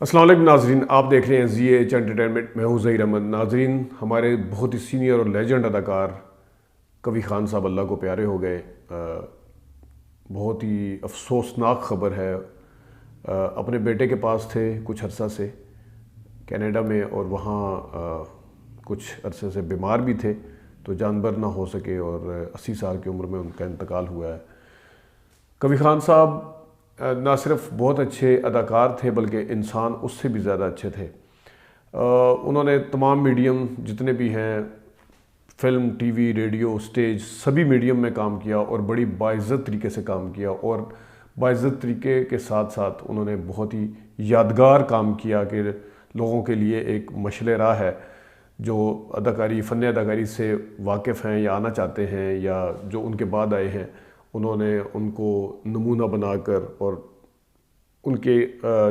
السلام علیکم ناظرین، آپ دیکھ رہے ہیں زی ایچ انٹرٹینمنٹ. میں ہوں ظہیر احمد. ناظرین، ہمارے بہت ہی سینئر اور لیجنڈ اداکار کوی خان صاحب اللہ کو پیارے ہو گئے. بہت ہی افسوسناک خبر ہے. اپنے بیٹے کے پاس تھے کچھ عرصہ سے کینیڈا میں، اور وہاں کچھ عرصے سے بیمار بھی تھے تو جانبر نہ ہو سکے، اور 80 سال کی عمر میں ان کا انتقال ہوا ہے. کوی خان صاحب نہ صرف بہت اچھے اداکار تھے بلکہ انسان اس سے بھی زیادہ اچھے تھے. انہوں نے تمام میڈیم جتنے بھی ہیں، film, T V, radio, stage, سبھی میڈیم میں کام کیا اور بڑی باعزت طریقے سے کام کیا، اور باعزت طریقے کے ساتھ ساتھ انہوں نے بہت ہی یادگار کام کیا کہ لوگوں کے لیے ایک مشعل راہ ہے. جو فن اداکاری سے واقف ہیں یا آنا چاہتے ہیں یا جو ان کے بعد آئے ہیں، انہوں نے ان کو نمونہ بنا کر اور ان کے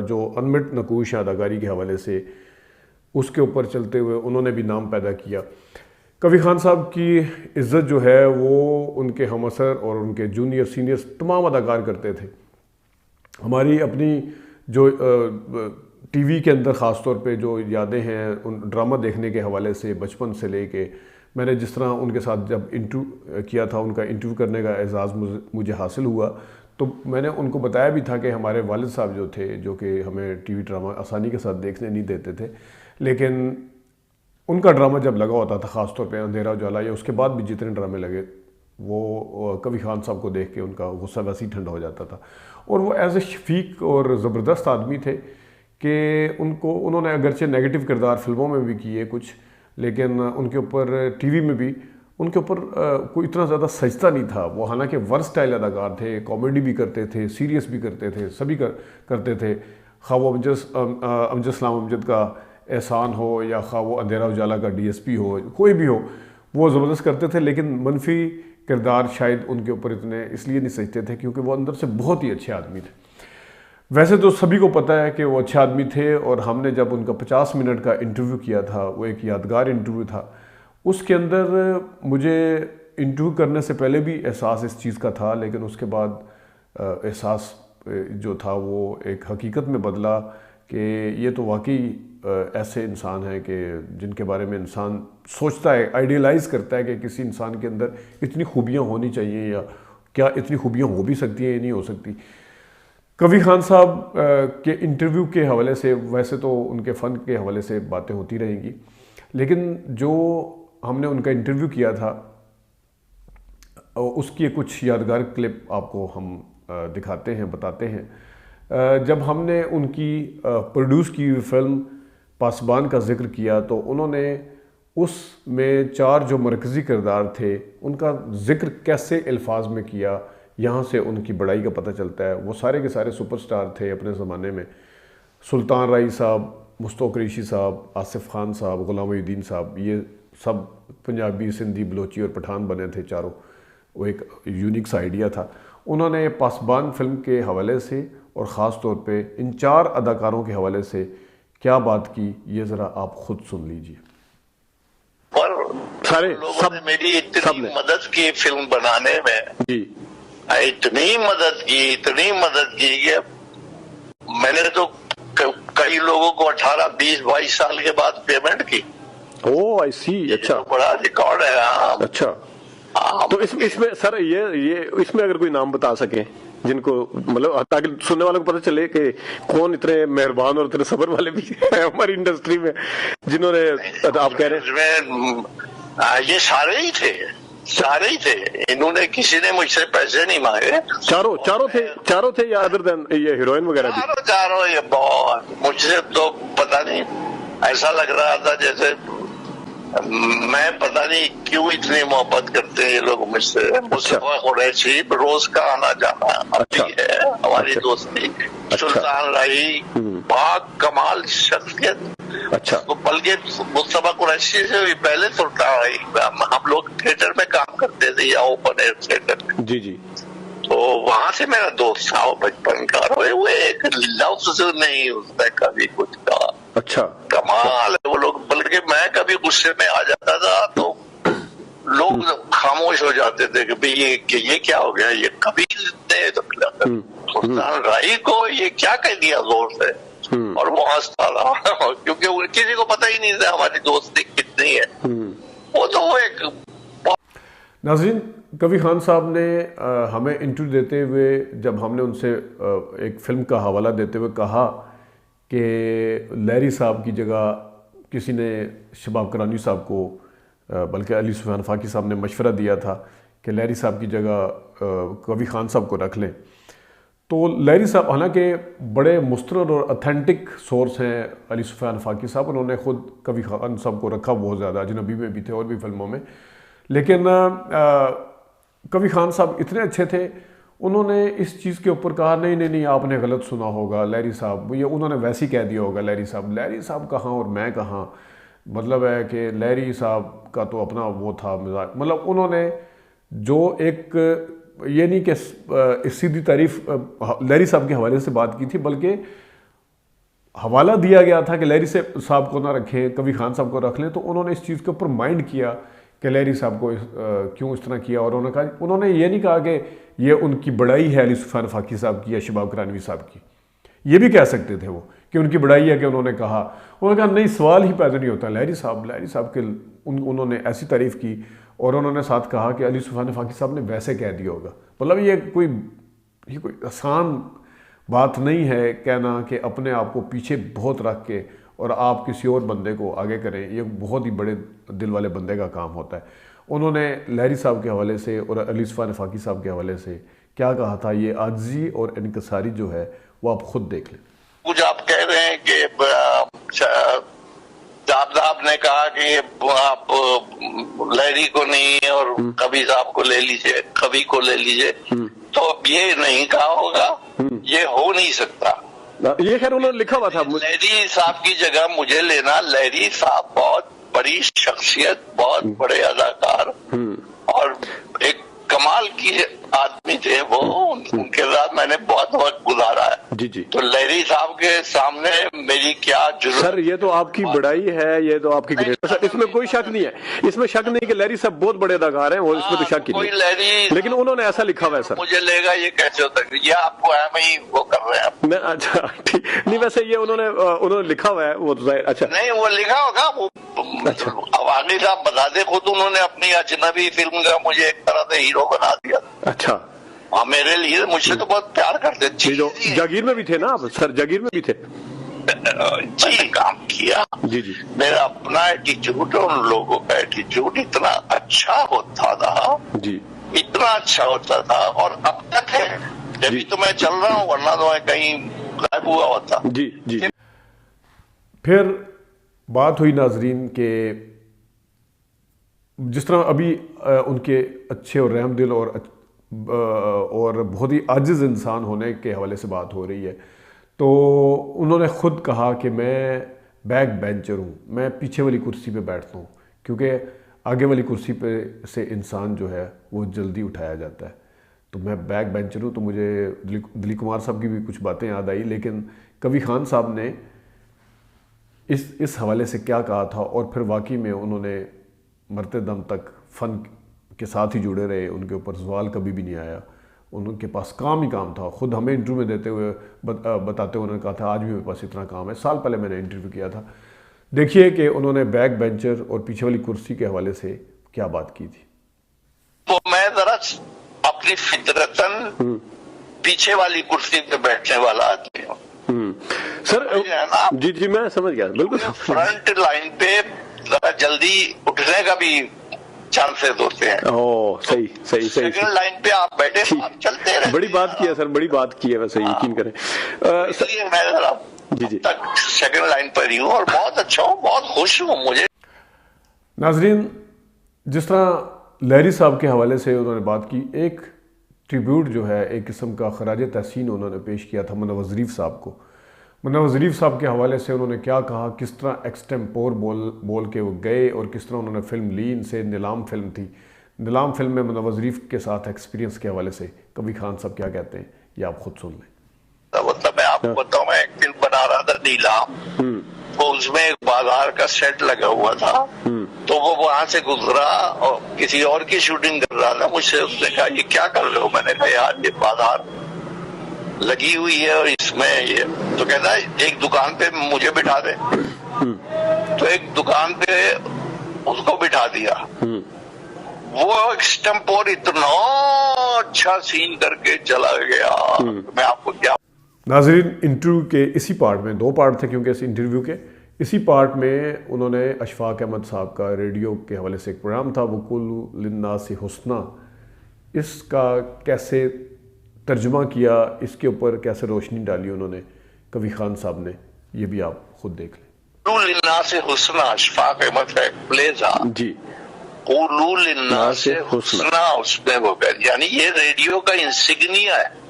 جو انمٹ نقوش ہیں اداکاری کے حوالے سے، اس کے اوپر چلتے ہوئے انہوں نے بھی نام پیدا کیا. کوی خان صاحب کی عزت جو ہے وہ ان کے ہم عصر اور ان کے جونیئر سینئر تمام اداکار کرتے تھے. ہماری اپنی جو ٹی وی کے اندر خاص طور پہ جو یادیں ہیں ان ڈرامہ دیکھنے کے حوالے سے، بچپن سے لے کے، میں نے جس طرح ان کے ساتھ جب انٹرویو کیا تھا، ان کا انٹرویو کرنے کا اعزاز مجھے حاصل ہوا، تو میں نے ان کو بتایا بھی تھا کہ ہمارے والد صاحب جو تھے، جو کہ ہمیں ٹی وی ڈرامہ آسانی کے ساتھ دیکھنے نہیں دیتے تھے، لیکن ان کا ڈرامہ جب لگا ہوتا تھا، خاص طور پہ اندھیرا اجالا یا اس کے بعد بھی جتنے ڈرامے لگے، وہ کوی خان صاحب کو دیکھ کے ان کا غصہ ویسے ہی ٹھنڈا ہو جاتا تھا. اور وہ ایز اے شفیق اور زبردست آدمی تھے کہ انہوں نے اگرچہ نیگیٹو کردار فلموں میں بھی کیے کچھ، لیکن ان کے اوپر ٹی وی میں بھی ان کے اوپر کوئی اتنا زیادہ سجدہ نہیں تھا. وہ حالانکہ ورسٹائل اداکار تھے، کامیڈی بھی کرتے تھے، سیریس بھی کرتے تھے، سبھی کرتے تھے. خواہ وہ امجد اسلام امجد کا احسان ہو یا خواہ وہ اندھیرا اجالا کا ڈی ایس پی ہو، کوئی بھی ہو، وہ زبردست کرتے تھے. لیکن منفی کردار شاید ان کے اوپر اتنے اس لیے نہیں سجتے تھے کیونکہ وہ اندر سے بہت ہی اچھے آدمی تھے. ویسے تو سبھی کو پتہ ہے کہ وہ اچھے آدمی تھے، اور ہم نے جب ان کا 50 منٹ کا انٹرویو کیا تھا، وہ ایک یادگار انٹرویو تھا. اس کے اندر مجھے انٹرویو کرنے سے پہلے بھی احساس اس چیز کا تھا، لیکن اس کے بعد احساس جو تھا وہ ایک حقیقت میں بدلا کہ یہ تو واقعی ایسے انسان ہیں کہ جن کے بارے میں انسان سوچتا ہے، آئیڈیلائز کرتا ہے کہ کسی انسان کے اندر اتنی خوبیاں ہونی چاہیے، یا کیا اتنی خوبیاں ہو بھی سکتی ہیں یا نہیں ہو سکتی. کوی خان صاحب کے انٹرویو کے حوالے سے ویسے تو ان کے فن کے حوالے سے باتیں ہوتی رہیں گی، لیکن جو ہم نے ان کا انٹرویو کیا تھا اس کی کچھ یادگار کلپ آپ کو ہم دکھاتے ہیں، بتاتے ہیں. جب ہم نے ان کی پروڈیوس کی ہوئی فلم پاسبان کا ذکر کیا تو انہوں نے اس میں 4 جو مرکزی کردار تھے ان کا ذکر کیسے الفاظ میں کیا، یہاں سے ان کی بڑائی کا پتہ چلتا ہے. وہ سارے کے سارے سپر سٹار تھے اپنے زمانے میں. سلطان رائی صاحب، مشتاق قریشی صاحب، آصف خان صاحب، غلام محی الدین صاحب، یہ سب پنجابی، سندھی، بلوچی اور پٹھان بنے تھے چاروں. وہ ایک یونیک سا آئیڈیا تھا. انہوں نے پاسبان فلم کے حوالے سے اور خاص طور پہ ان 4 اداکاروں کے حوالے سے کیا بات کی، یہ ذرا آپ خود سن لیجئے. اور لوگوں نے میری اتنی مدد کی فلم بنانے میں، جی اتنی مدد کی کہ میں نے تو کئی لوگوں کو 18، 20، 22 سال کے بعد پیمنٹ کی. اوہ آئی سی. اچھا، بڑا ریکارڈ ہے. اچھا. تو اس میں سر یہ اس میں اگر کوئی نام بتا سکیں جن کو، مطلب تاکہ سننے والوں کو پتہ چلے کہ کون اتنے مہربان اور اتنے صبر والے بھی ہیں ہماری انڈسٹری میں، جنہوں نے آپ کہہ رہے ہیں یہ سارے ہی تھے. انہوں نے کسی نے مجھ سے پیسے نہیں مانگے. چاروں تھے یا ادر دین یہ ہیروئن وغیرہ بھی؟ چاروں یہ بہت. مجھ سے تو پتہ نہیں، ایسا لگ رہا تھا جیسے میں پتہ نہیں کیوں اتنی محبت کرتے ہیں یہ لوگ مجھ سے. مصطفیٰ قریشی روز کا آنا جانا ابھی ہے ہماری دوستی. سلطان رائی پاک کمال شخصیت. اچھا. بلکہ مصطفیٰ قریشی سے بھی پہلے سلطان رائی، ہم لوگ تھیٹر میں کام کرتے تھے یا اوپن ایئر تھیٹر میں. جی. تو وہاں سے میرا دوست تھا بچپن کا. وہ ایک لفظ نہیں اس نے کبھی کچھ کہا. اچھا، کمال ہے وہ لوگ. بلکہ میں کبھی غصے میں آ جاتا تھا تو لوگ خاموش ہو جاتے تھے کہ بھئی یہ کیا ہو گیا. یہ کبھی سلطان رائی کو یہ کیا کہہ دیا زور سے. اور وہ ہنستا رہا کیونکہ کسی کو پتہ ہی نہیں تھا ہماری دوستی کتنی ہے. وہ تو وہ ایک. ناظرین، کبھی خان صاحب نے ہمیں انٹرویو دیتے ہوئے جب ہم نے ان سے ایک فلم کا حوالہ دیتے ہوئے کہا کہ لیری صاحب کی جگہ کسی نے شباب کرانی صاحب کو، بلکہ علی سفیان فاقی صاحب نے مشورہ دیا تھا کہ لیری صاحب کی جگہ کبھی خان صاحب کو رکھ لیں، تو لیری صاحب حالانکہ بڑے مستند اور اتھینٹک سورس ہیں علی سفیان فاقی صاحب، انہوں نے خود کبھی خان صاحب کو رکھا بہت زیادہ، اجنبی میں بھی تھے اور بھی فلموں میں، لیکن کبھی خان صاحب اتنے اچھے تھے، انہوں نے اس چیز کے اوپر کہا نہیں آپ نے غلط سنا ہوگا، لیری صاحب یہ انہوں نے ویسے ہی کہہ دیا ہوگا، لیری صاحب کہاں اور میں کہاں، مطلب ہے کہ لیری صاحب کا تو اپنا وہ تھا مزاج، مطلب انہوں نے جو ایک یہ نہیں کہ سیدھی تعریف لیری صاحب کے حوالے سے بات کی تھی، بلکہ حوالہ دیا گیا تھا کہ لیری صاحب کو نہ رکھیں، کبھی خان صاحب کو رکھ لیں، تو انہوں نے اس چیز کے اوپر مائنڈ کیا کہ لیری صاحب کو کیوں اس طرح کیا، اور انہوں نے یہ نہیں کہا کہ یہ ان کی بڑائی ہے علی سفیان فاقی صاحب کی یا شباب کرانوی صاحب کی، یہ بھی کہہ سکتے تھے وہ کہ ان کی بڑائی ہے کہ انہوں نے کہا نہیں، سوال ہی پیدا نہیں ہوتا، لیری صاحب کے انہوں نے ایسی تعریف کی، اور انہوں نے ساتھ کہا کہ علی سفیان فاقی صاحب نے ویسے کہہ دیا ہوگا. مطلب یہ کوئی آسان بات نہیں ہے کہنا کہ اپنے آپ کو پیچھے بہت رکھ کے اور آپ کسی اور بندے کو آگے کریں، یہ بہت ہی بڑے دل والے بندے کا کام ہوتا ہے. انہوں نے لیری صاحب کے حوالے سے اور علی سفیان فاقی صاحب کے حوالے سے کیا کہا تھا، یہ عاجزی اور انکساری جو ہے وہ آپ خود دیکھ لیں. کچھ آپ کہہ رہے ہیں کہ صاحب نے کہا کہ آپ لیری کو نہیں اور کبھی صاحب کو لے لیجئے، کبھی کو لے لیجئے، تو یہ نہیں کہا ہوگا، یہ ہو نہیں سکتا. یہ خیر انہوں نے لکھا ہوا تھا. لیری صاحب کی جگہ مجھے لینا، لیری صاحب بہت بڑی شخصیت، بہت بڑے اداکار اور ایک کمال کی آدمی تھے وہ، ان کے ساتھ میں نے بہت وقت گزارا ہے. جی تو لیری صاحب کے سامنے میری کیا ضرورت. سر یہ تو آپ کی بڑائی ہے، یہ تو آپ کی گریٹ، سر اس میں کوئی شک نہیں ہے، اس میں شک نہیں کہ لیری صاحب بہت بڑے اداکار ہیں، اور اس میں تو شک ہی نہیں، لیکن انہوں نے ایسا لکھا ہوا ہے. سر مجھے لے گا یہ کیسے ہوتا ہے، یہ آپ کو اہم ہی وہ کر رہے ہیں. اچھا ٹھیک نہیں، ویسے یہ انہوں نے لکھا ہوا ہے وہ تو ظاہر. اچھا نہیں وہ لکھا ہوگا، وہ افغانی صاحب بتا دے خود، انہوں نے اپنی اجنبی فلم کا مجھے ایک طرح سے ہیرو بنا دیا. اچھا میرے لیے، مجھ سے تو بہت پیار کرتے. جاگیر میں بھی تھے نا آپ؟ سر جاگیر میں بھی تھے. جی کام کیا. جی میرا اپنا ایٹیچیوڈ اور ان لوگوں کا ایٹیچیوڈ اتنا اچھا ہوتا تھا، جی اتنا اچھا ہوتا تھا، اور اب تک ہے. جبھی تو میں چل رہا ہوں، ورنہ تو میں کہیں غائب ہوا ہوتا. جی پھر بات ہوئی ناظرین کہ جس طرح ابھی ان کے اچھے اور رحم دل اور بہت ہی عاجز انسان ہونے کے حوالے سے بات ہو رہی ہے، تو انہوں نے خود کہا کہ میں بیک بینچر ہوں، میں پیچھے والی کرسی پہ بیٹھتا ہوں، کیونکہ آگے والی کرسی پہ سے انسان جو ہے وہ جلدی اٹھایا جاتا ہے. تو میں بیک بینچر ہوں. تو مجھے دلیپ کمار صاحب کی بھی کچھ باتیں یاد آئی، لیکن کبھی خان صاحب نے اس حوالے سے کیا کہا تھا، اور پھر واقعی میں انہوں نے مرتے دم تک فن کے ساتھ ہی جڑے رہے، ان کے اوپر زوال کبھی بھی نہیں آیا، ان کے پاس کام ہی کام تھا. خود ہمیں انٹرویو میں دیتے ہوئے بتاتے ہوئے انہوں نے کہا تھا آج بھی میرے پاس اتنا کام ہے. سال پہلے میں نے انٹرویو کیا تھا. دیکھیے کہ انہوں نے بیک بینچر اور پیچھے والی کرسی کے حوالے سے کیا بات کی تھی. تو میں ذرا اپنی فطرتاً پیچھے والی کرسی پہ بیٹھنے والا آدمی ہوں. سر جی میں سمجھ گیا بالکل. فرنٹ لائن پہ ذرا جلدی اٹھنے کا بھی چانسز ہوتے ہیں. صحیح سیکنڈ لائن پہ آپ بیٹھے آپ چلتے رہے. بڑی بات کی ہے سر، بڑی بات کی ہے، ویسے یقین کریں. اس لیے میں ذرا تک سیکنڈ لائن پر ہی ہوں اور بہت اچھا ہوں، بہت خوش ہوں. مجھے ناظرین جس طرح لیری صاحب کے حوالے سے انہوں نے بات کی، ایک ٹریبیوٹ جو ہے، ایک قسم کا خراج تحسین انہوں نے پیش کیا تھا منور ظریف صاحب کو. منور ظریف صاحب کے حوالے سے انہوں نے کیا کہا، کس طرح ایکسٹمپور بول کے وہ گئے، اور کس طرح انہوں نے فلم لی. ان سے نیلام فلم تھی، نیلام فلم میں منور ظریف کے ساتھ ایکسپیرینس کے حوالے سے کبھی خان صاحب کیا کہتے ہیں، یہ آپ خود سن لیں. مطلب میں آپ کو بتاؤں، میں ایک فلم بنا رہا تھا نیلام، تو اس میں ایک بازار کا سیٹ لگا ہوا تھا، تو وہ وہاں سے گزرا اور کسی اور کی شوٹنگ کر رہا تھا. مجھ سے اس نے کہا یہ کیا کر رہے ہو؟ میں نے کہا یار یہ بازار لگی ہوئی ہے اور اس میں یہ تو کہتا ہے ایک دکان پہ مجھے بٹھا دے، تو ایک دکان پہ اس کو بٹھا دیا. وہ ایکسٹمپور اتنا اچھا سین کر کے چلا گیا، میں آپ کو کیا. ناظرین انٹرویو کے اسی پارٹ میں، 2 پارٹ تھے کیونکہ اس انٹرویو کے، اسی پارٹ میں انہوں نے اشفاق احمد صاحب کا ریڈیو کے حوالے سے ایک پروگرام تھا وَقُولُوا لِلنَّاسِ حُسْنًا، اس کا کیسے ترجمہ کیا، اس کے اوپر کیسے روشنی ڈالی انہوں نے قوی خان صاحب نے، یہ بھی آپ خود دیکھ لیں. قُولُوا لِلنَّاسِ حُسْنًا اشفاق احمد کا ایک پلے تھا. جی قُولُوا لِلنَّاسِ حُسْنًا، اس میں وہ یعنی یہ ریڈیو کا انسگنیا ہے.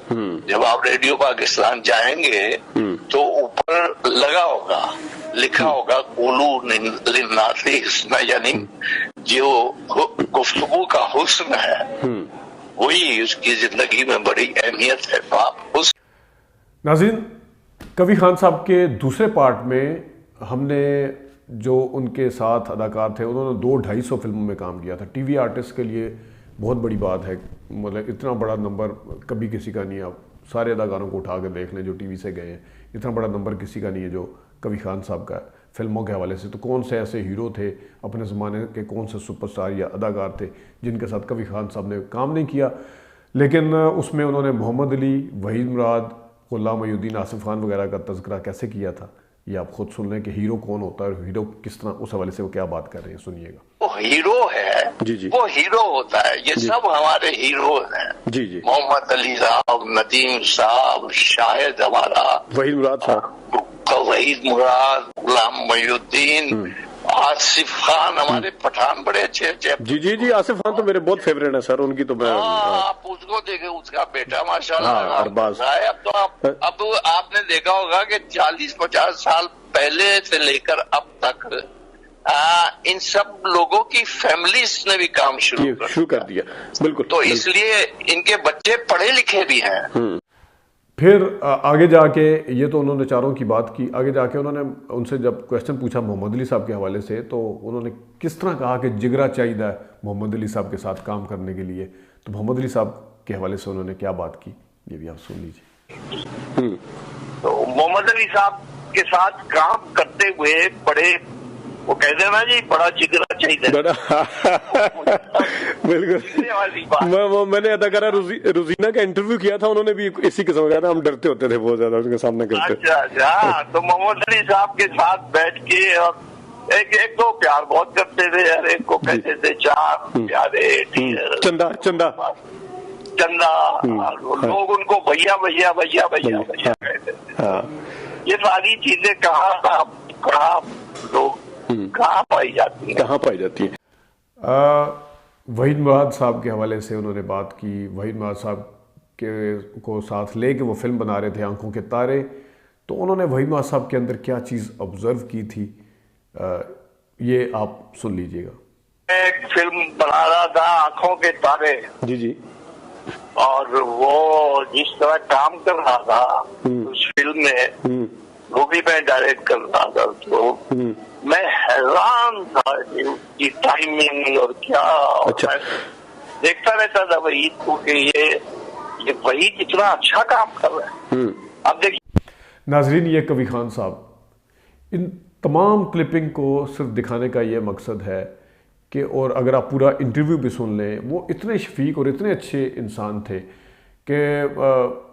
جب آپ ریڈیو پاکستان جائیں گے تو اوپر لگا ہوگا، لکھا ہوگا قُولُوا لِلنَّاسِ حُسْنًا، یعنی جو گفتگو کا حسن ہے وہی اس کی زندگی میں بڑی اہمیت ہے. ناظرین قوی خان صاحب کے دوسرے پارٹ میں ہم نے جو ان کے ساتھ اداکار تھے انہوں نے 200-250 فلموں میں کام کیا تھا. ٹی وی آرٹسٹ کے لیے بہت بڑی بات ہے، مطلب اتنا بڑا نمبر کبھی کسی کا نہیں. آپ سارے اداکاروں کو اٹھا کے دیکھ لیں جو ٹی وی سے گئے ہیں، اتنا بڑا نمبر کسی کا نہیں ہے جو قوی خان صاحب کا فلموں کے حوالے سے. تو کون سے ایسے ہیرو تھے اپنے زمانے کے، کون سے سپر اسٹار یا اداکار تھے جن کے ساتھ قوی خان صاحب نے کام نہیں کیا؟ لیکن اس میں انہوں نے محمد علی، وحید مراد، غلام محی الدین، آصف خان وغیرہ کا تذکرہ کیسے کیا تھا، یہ آپ خود سن لیں کہ ہیرو کون ہوتا ہے اور ہیرو کس طرح، اس حوالے سے وہ کیا بات کر رہے ہیں، سنیے گا. وہ ہیرو ہے، وہ ہیرو ہوتا ہے، یہ سب ہمارے ہیرو ہیں. جی جی محمد علی صاحب، ندیم صاحب، شاہد ہمارا، وحید مراد صاحب، وحید مراد، غلام محی الدین، آصف خان، ہمارے پٹھان بڑے اچھے اچھے. جی جی جی آصف خان تو میرے بہت فیوریٹ ہیں سر، ان کی تو میں آپ اس کو دیکھیں، اس کا بیٹا ماشاءاللہ ارباز. اب آپ نے دیکھا ہوگا کہ 40-50 سال پہلے سے لے کر اب تک ان سب لوگوں کی فیملیز نے بھی کام شروع کر دیا. بالکل. تو اس لیے ان کے بچے پڑھے لکھے بھی ہیں. پھر آگے جا کے یہ تو انہوں نے چاروں کی بات کی، آگے جا کے انہوں نے ان سے جب کویسچن پوچھا محمد علی صاحب کے حوالے سے تو انہوں نے کس طرح کہا کہ جگرا چاہیے محمد علی صاحب کے ساتھ کام کرنے کے لیے. تو محمد علی صاحب کے حوالے سے انہوں نے کیا بات کی یہ بھی آپ سن لیجیے. تو محمد علی صاحب کے ساتھ کام کرتے ہوئے بڑے، وہ کہتے ہیں نا جی، بڑا جگرا چاہیے. بالکل. میں نے اداکارہ روزینہ کا انٹرویو کیا تھا، انہوں نے بھی اسی قسم کا تھا، ہم ڈرتے ہوتے تھے بہت زیادہ ان کے سامنے کرتے. اچھا. تو محمد علی صاحب کے ساتھ بیٹھ کے ایک تو پیار بہت کرتے تھے، ہر ایک کو کہتے تھے چار پیارے، چندہ چندہ چندہ، لوگ ان کو بھیا بھیا بھیا بھیا بھیا کہتے تھے. یہ ساری چیزیں کہاں لوگ کہاں پائی جاتی ہیں. وحید مراد صاحب کے حوالے سے انہوں نے بات کی. وحید مراد صاحب کو ساتھ لے کے وہ فلم بنا رہے تھے آنکھوں کے تارے. تو انہوں نے وحید مراد صاحب کے اندر کیا چیز آبزرو کی تھی یہ آپ سن لیجئے گا. ایک فلم بنا رہا تھا آنکھوں کے تارے. جی جی. اور وہ جس طرح کام کر رہا تھا اس فلم میں، وہ بھی میں ڈائریکٹ کر رہا تھا، تو میں حیران تھا کہ ٹائمنگ اور کیا. دیکھتا رہتا تھا وحید کو کہ یہ وحید اتنا اچھا کام کر رہا ہے. اب دیکھیے ناظرین، یہ قوی خان صاحب، ان تمام کلپنگ کو صرف دکھانے کا یہ مقصد ہے کہ، اور اگر آپ پورا انٹرویو بھی سن لیں، وہ اتنے شفیق اور اتنے اچھے انسان تھے کہ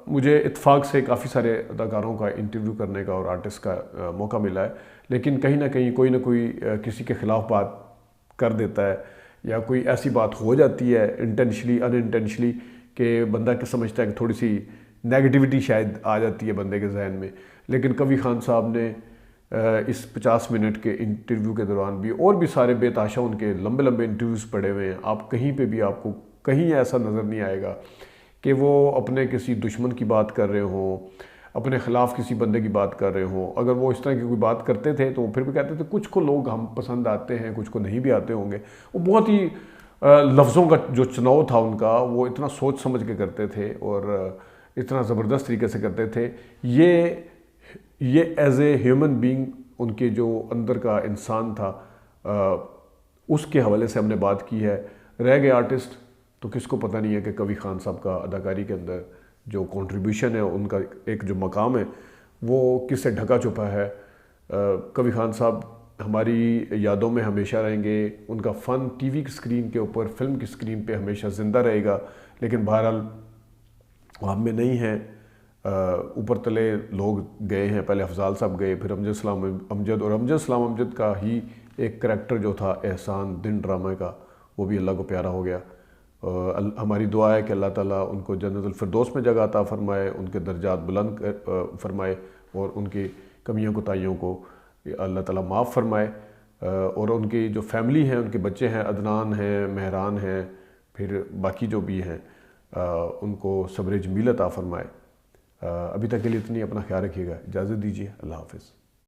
مجھے اتفاق سے کافی سارے اداکاروں کا انٹرویو کرنے کا اور آرٹسٹ کا موقع ملا ہے، لیکن کہیں نہ کہیں کوئی نہ کوئی کسی کے خلاف بات کر دیتا ہے یا کوئی ایسی بات ہو جاتی ہے انٹینشلی ان انٹینشلی کہ بندہ کہ سمجھتا ہے کہ تھوڑی سی نیگیٹیوٹی شاید آ جاتی ہے بندے کے ذہن میں. لیکن قوی خان صاحب نے اس 50 منٹ کے انٹرویو کے دوران بھی، اور بھی سارے بے تحاشا ان کے لمبے لمبے انٹرویوز پڑے ہوئے ہیں، آپ کہیں پہ بھی آپ کو کہیں ایسا نظر نہیں آئے گا کہ وہ اپنے کسی دشمن کی بات کر رہے ہوں، اپنے خلاف کسی بندے کی بات کر رہے ہوں. اگر وہ اس طرح کی کوئی بات کرتے تھے تو پھر بھی کہتے تھے کچھ کو لوگ ہم پسند آتے ہیں، کچھ کو نہیں بھی آتے ہوں گے. وہ بہت ہی لفظوں کا جو چناؤ تھا ان کا، وہ اتنا سوچ سمجھ کے کرتے تھے اور اتنا زبردست طریقے سے کرتے تھے. یہ as a human being in کے جو اندر کا انسان تھا، اس کے حوالے سے ہم نے بات کی ہے. رہ گئے آرٹسٹ تو کس کو پتہ نہیں ہے کہ قوی خان صاحب کا اداکاری کے اندر جو کنٹریبیوشن ہے ان کا ایک جو مقام ہے وہ کس سے ڈھکا چھپا ہے. کبھی خان صاحب ہماری یادوں میں ہمیشہ رہیں گے. ان کا فن ٹی وی کی اسکرین کے اوپر، فلم کی اسکرین پہ ہمیشہ زندہ رہے گا، لیکن بہرحال وہ ہم میں نہیں ہیں. اوپر تلے لوگ گئے ہیں، پہلے افضال صاحب گئے، پھر امجد سلام امجد، اور امجد سلام امجد کا ہی ایک کریکٹر جو تھا احسان دن ڈرامہ کا، وہ بھی اللہ کو پیارا ہو گیا. ہماری دعا ہے کہ اللہ تعالیٰ ان کو جنت الفردوس میں جگہ عطا فرمائے، ان کے درجات بلند فرمائے، اور ان کی کمیوں کوتاہیوں کو اللہ تعالیٰ معاف فرمائے. اور ان کی جو فیملی ہیں، ان کے بچے ہیں، عدنان ہیں، مہران ہیں، پھر باقی جو بھی ہیں، ان کو صبر جمیل عطا فرمائے. ابھی تک کے لیے اتنی، اپنا خیال رکھیے گا، اجازت دیجیے، اللہ حافظ.